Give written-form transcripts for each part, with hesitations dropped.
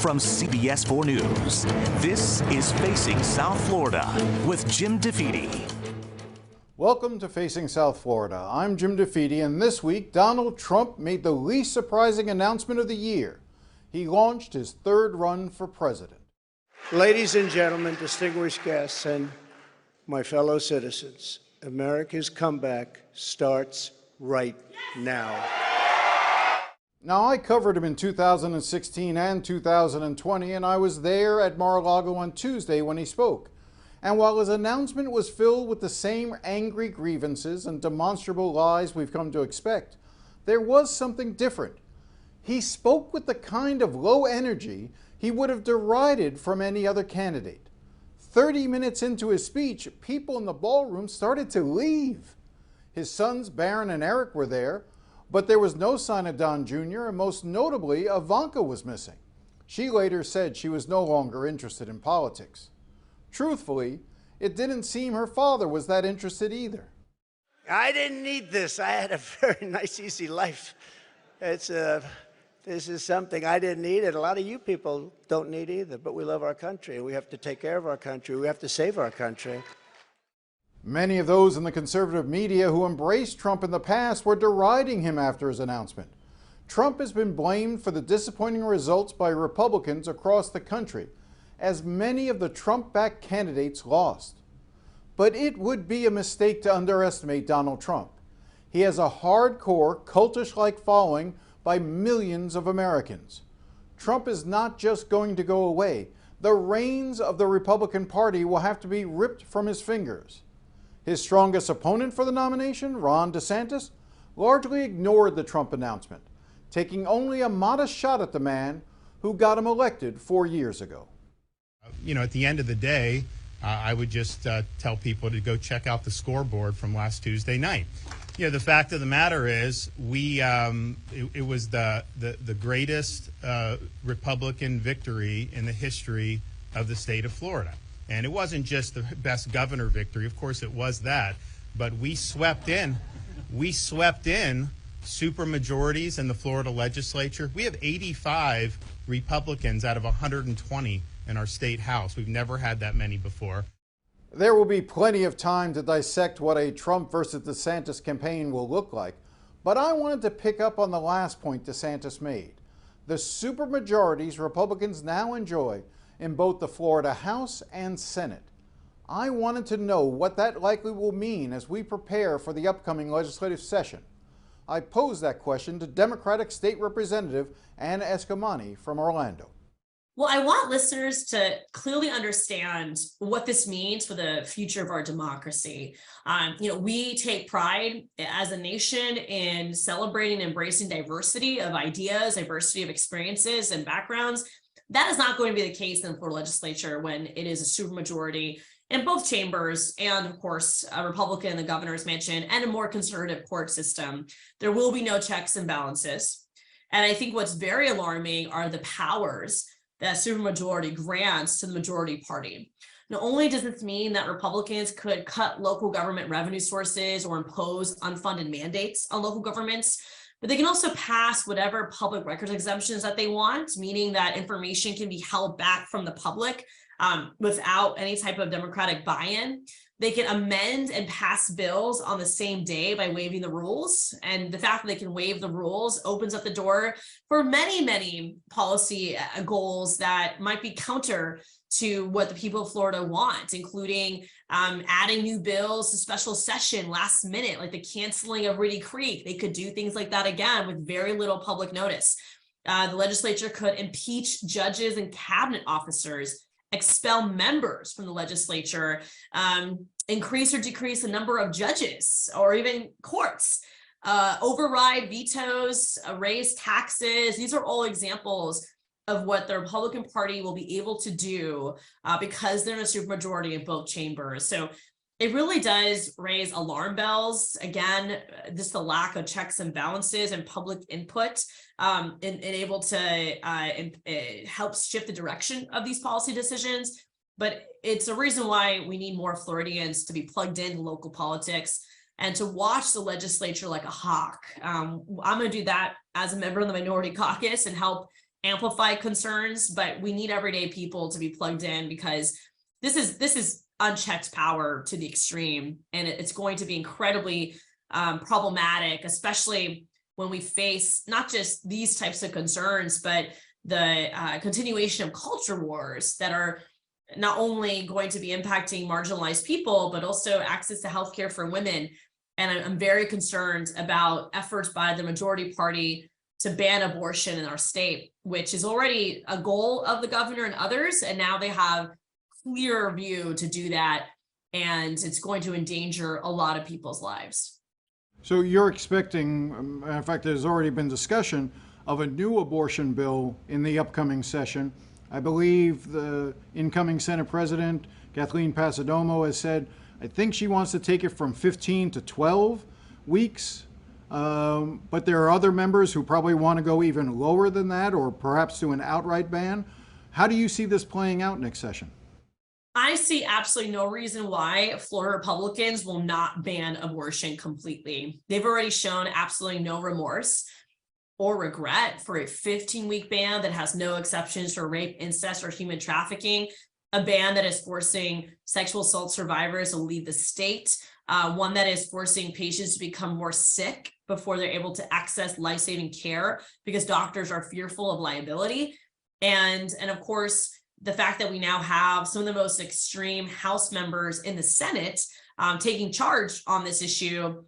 From CBS 4 News, this is Facing South Florida with Jim DeFede. Welcome to Facing South Florida. I'm Jim DeFede, and this week Donald Trump made the least surprising announcement of the year. He launched his third run for president. Ladies and gentlemen, distinguished guests, and my fellow citizens, America's comeback starts right now. Now, I covered him in 2016 and 2020, and I was there at Mar-a-Lago on Tuesday when he spoke. And while his announcement was filled with the same angry grievances and demonstrable lies we've come to expect, there was something different. He spoke with the kind of low energy he would have derided from any other candidate. 30 minutes into his speech, people in the ballroom started to leave. His sons, Barron and Eric, were there, but there was no sign of Don Jr., and most notably, Ivanka was missing. She later said she was no longer interested in politics. Truthfully, it didn't seem her father was that interested either. I didn't need this. I had a very nice, easy life. This is something I didn't need, and a lot of you people don't need either, but we love our country, and we have to take care of our country. We have to save our country. Many of those in the conservative media who embraced Trump in the past were deriding him after his announcement. Trump has been blamed for the disappointing results by Republicans across the country, as many of the Trump-backed candidates lost. But it would be a mistake to underestimate Donald Trump. He has a hardcore, cultish-like following by millions of Americans. Trump is not just going to go away. The reins of the Republican Party will have to be ripped from his fingers. His strongest opponent for the nomination, Ron DeSantis, largely ignored the Trump announcement, taking only a modest shot at the man who got him elected 4 years ago. You know, at the end of the day, I would just tell people to go check out the scoreboard from last Tuesday night. You know, the fact of the matter is, it was the greatest Republican victory in the history of the state of Florida. And it wasn't just the best governor victory. Of course, it was that. But we swept in super majorities in the Florida legislature. We have 85 Republicans out of 120 in our state house. We've never had that many before. There will be plenty of time to dissect what a Trump versus DeSantis campaign will look like, but I wanted to pick up on the last point DeSantis made. The supermajorities Republicans now enjoy in both the Florida House and Senate. I wanted to know what that likely will mean as we prepare for the upcoming legislative session. I posed that question to Democratic State Representative Anna Eskamani from Orlando. Well, I want listeners to clearly understand what this means for the future of our democracy. We take pride as a nation in celebrating and embracing diversity of ideas, diversity of experiences and backgrounds. That is not going to be the case in the Florida legislature when it is a supermajority in both chambers and, of course, a Republican in the governor's mansion and a more conservative court system. There will be no checks and balances. And I think what's very alarming are the powers that supermajority grants to the majority party. Not only does this mean that Republicans could cut local government revenue sources or impose unfunded mandates on local governments, but they can also pass whatever public records exemptions that they want, meaning that information can be held back from the public without any type of democratic buy-in. They can amend and pass bills on the same day by waiving the rules. And the fact that they can waive the rules opens up the door for many, many policy goals that might be counter to what the people of Florida want, including adding new bills to special session last minute, like the canceling of Reedy Creek. They could do things like that again with very little public notice. The legislature could impeach judges and cabinet officers, expel members from the legislature, increase or decrease the number of judges or even courts, override vetoes, raise taxes. These are all examples of what the Republican Party will be able to do because they're in a supermajority in both chambers. So it really does raise alarm bells. Again, just the lack of checks and balances and public input and able to it helps shift the direction of these policy decisions. But it's a reason why we need more Floridians to be plugged into local politics and to watch the legislature like a hawk. I'm going to do that as a member of the minority caucus and help amplify concerns, but we need everyday people to be plugged in, because this is unchecked power to the extreme, and it's going to be incredibly problematic, especially when we face not just these types of concerns, but the continuation of culture wars that are not only going to be impacting marginalized people, but also access to healthcare for women. And I'm very concerned about efforts by the majority party to ban abortion in our state, which is already a goal of the governor and others. And now they have clear view to do that. And it's going to endanger a lot of people's lives. So you're expecting, in fact, there's already been discussion of a new abortion bill in the upcoming session. I believe the incoming Senate President, Kathleen Passidomo, has said, I think she wants to take it from 15 to 12 weeks. But there are other members who probably want to go even lower than that, or perhaps to an outright ban. How do you see this playing out next session? I see absolutely no reason why Florida Republicans will not ban abortion completely. They've already shown absolutely no remorse or regret for a 15-week ban that has no exceptions for rape, incest, or human trafficking, a ban that is forcing sexual assault survivors to leave the state, one that is forcing patients to become more sick before they're able to access life-saving care because doctors are fearful of liability. And of course, the fact that we now have some of the most extreme House members in the Senate taking charge on this issue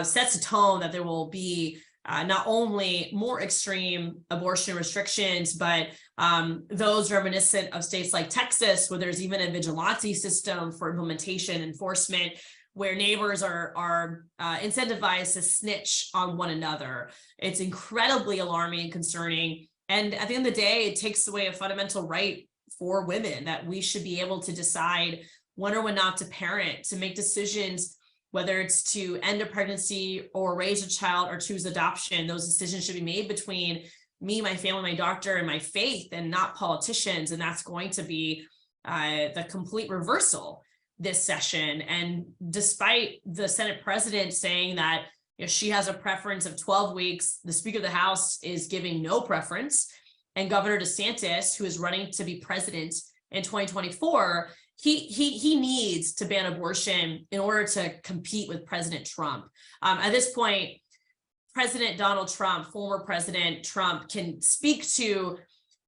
sets a tone that there will be not only more extreme abortion restrictions, but those reminiscent of states like Texas, where there's even a vigilante system for implementation enforcement, where neighbors are incentivized to snitch on one another. It's incredibly alarming and concerning. And at the end of the day, it takes away a fundamental right for women, that we should be able to decide when or when not to parent, to make decisions, whether it's to end a pregnancy or raise a child or choose adoption. Those decisions should be made between me, my family, my doctor, and my faith, and not politicians. And that's going to be the complete reversal this session. And despite the Senate president saying that she has a preference of 12 weeks, the Speaker of the House is giving no preference. And Governor DeSantis, who is running to be president in 2024, he needs to ban abortion in order to compete with President Trump. At this point, President Donald Trump, former President Trump, can speak to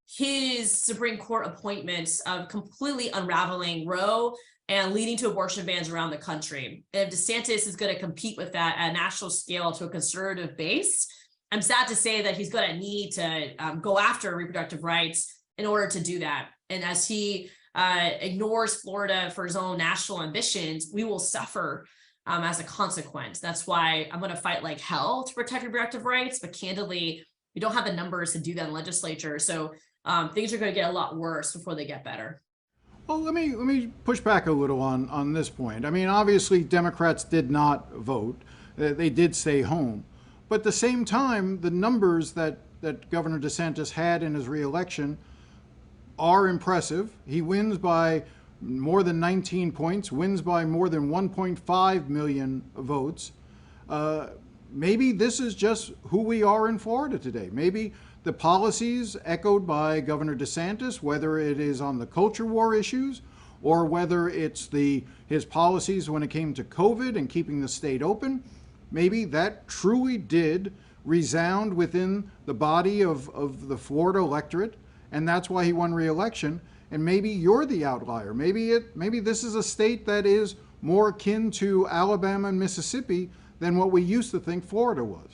his Supreme Court appointments of completely unraveling Roe and leading to abortion bans around the country. If DeSantis is going to compete with that at a national scale to a conservative base, I'm sad to say that he's going to need to go after reproductive rights in order to do that. And as he ignores Florida for his own national ambitions, we will suffer as a consequence. That's why I'm going to fight like hell to protect reproductive rights. But candidly, we don't have the numbers to do that in the legislature. So things are going to get a lot worse before they get better. Well, let me push back a little on this point. I mean, obviously, Democrats did not vote. They did stay home. But at the same time, the numbers that Governor DeSantis had in his reelection are impressive. He wins by more than 19 points, wins by more than 1.5 million votes. Maybe this is just who we are in Florida today. Maybe the policies echoed by Governor DeSantis, whether it is on the culture war issues or whether it's his policies when it came to COVID and keeping the state open, maybe that truly did resound within the body of the Florida electorate, and that's why he won re-election. And maybe you're the outlier. Maybe this is a state that is more akin to Alabama and Mississippi than what we used to think Florida was.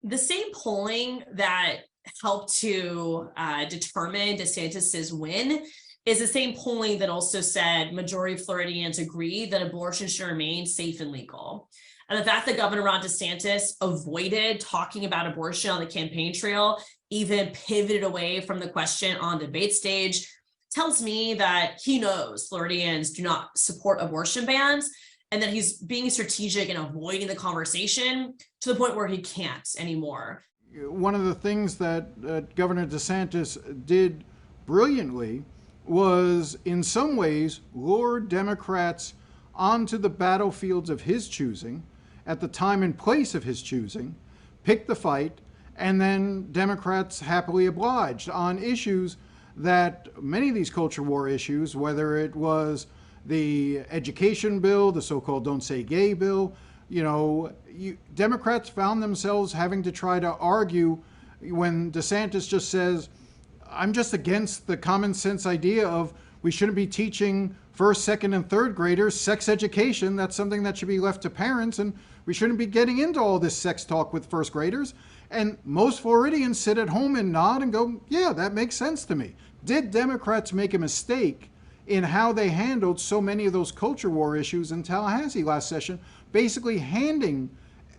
The same polling that helped to determine DeSantis's win is the same polling that also said majority of Floridians agree that abortion should remain safe and legal. And the fact that Governor Ron DeSantis avoided talking about abortion on the campaign trail, even pivoted away from the question on the debate stage, tells me that he knows Floridians do not support abortion bans, and that he's being strategic and avoiding the conversation to the point where he can't anymore. One of the things that Governor DeSantis did brilliantly was, in some ways, lure Democrats onto the battlefields of his choosing, at the time and place of his choosing, pick the fight, and then Democrats happily obliged on issues that many of these culture war issues, whether it was the education bill, the so-called Don't Say Gay bill, Democrats found themselves having to try to argue when DeSantis just says, I'm just against the common sense idea of we shouldn't be teaching first, second, and third graders sex education. That's something that should be left to parents, and we shouldn't be getting into all this sex talk with first graders. And most Floridians sit at home and nod and go, yeah, that makes sense to me. Did Democrats make a mistake in how they handled so many of those culture war issues in Tallahassee last session, basically handing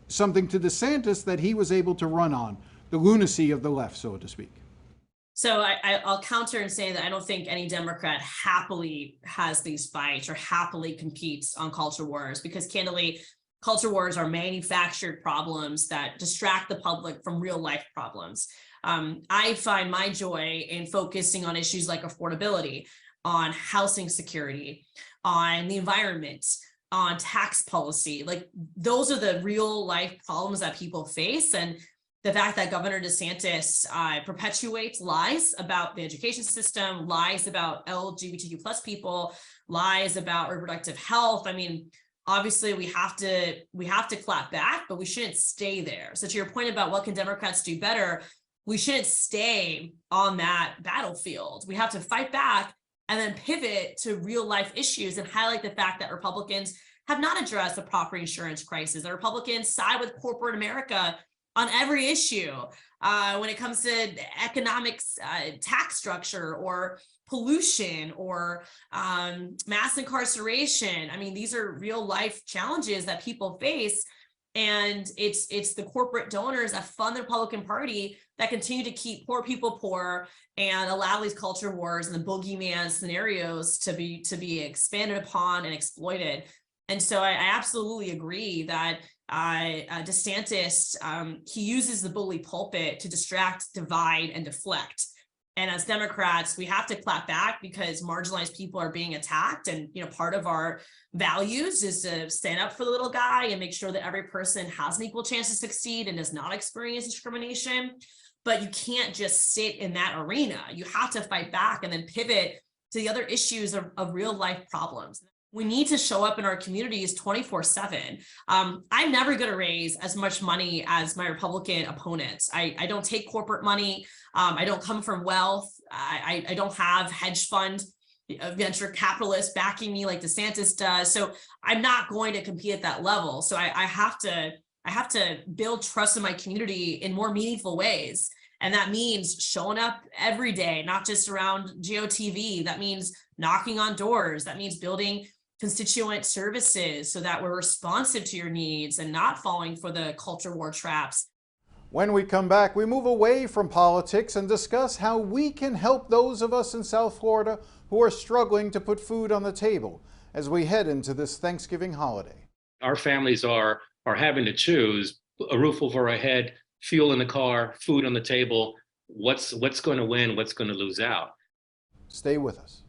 something to DeSantis that he was able to run on, the lunacy of the left, so to speak? So I'll counter and say that I don't think any Democrat happily has these fights or happily competes on culture wars, because candidly, culture wars are manufactured problems that distract the public from real life problems. I find my joy in focusing on issues like affordability, on housing security, on the environment, on tax policy. Like, those are the real life problems that people face. And the fact that Governor DeSantis perpetuates lies about the education system, lies about LGBTQ plus people, lies about reproductive health. I mean, obviously we have to clap back, but we shouldn't stay there. So to your point about what can Democrats do better, we shouldn't stay on that battlefield. We have to fight back and then pivot to real life issues and highlight the fact that Republicans have not addressed the property insurance crisis. That Republicans side with corporate America on every issue when it comes to economics, tax structure, or pollution, or mass incarceration. I mean, these are real life challenges that people face. And it's the corporate donors that fund the Republican Party that continue to keep poor people poor and allow these culture wars and the boogeyman scenarios to be expanded upon and exploited. And so I absolutely agree that DeSantis, he uses the bully pulpit to distract, divide, and deflect. And as Democrats, we have to clap back because marginalized people are being attacked. And, part of our values is to stand up for the little guy and make sure that every person has an equal chance to succeed and does not experience discrimination. But you can't just sit in that arena. You have to fight back and then pivot to the other issues of real life problems. We need to show up in our communities 24/7. I'm never going to raise as much money as my Republican opponents. I don't take corporate money. I don't come from wealth. I don't have hedge fund venture capitalists backing me like DeSantis does. So I'm not going to compete at that level. So I have to build trust in my community in more meaningful ways. And that means showing up every day, not just around GOTV. That means knocking on doors. That means building constituent services so that we're responsive to your needs and not falling for the culture war traps. When we come back, we move away from politics and discuss how we can help those of us in South Florida who are struggling to put food on the table as we head into this Thanksgiving holiday. Our families are having to choose a roof over our head, fuel in the car, food on the table. What's going to win? What's going to lose out? Stay with us.